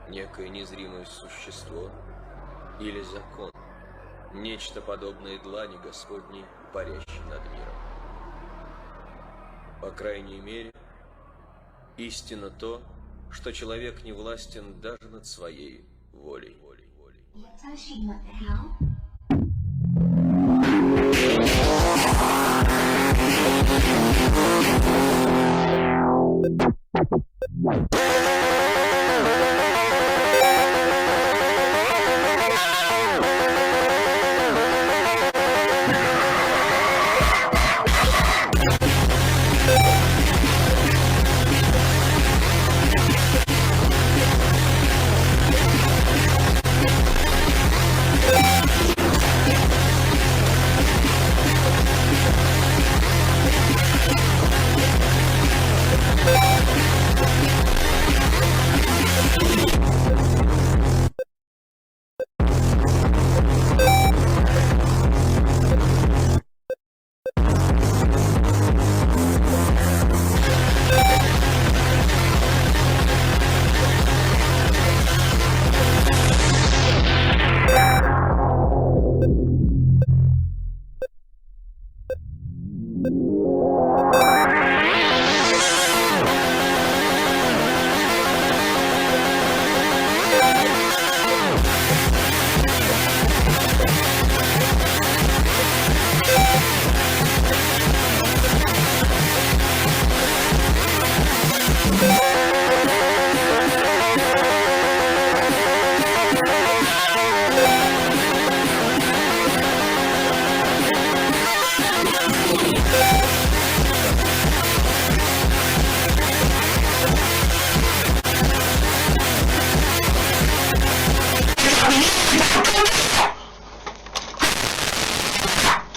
некое незримое существо или закон, нечто подобное длани Господней, парящей над миром. По крайней мере, истинно то, что человек не властен даже над своей волей. What?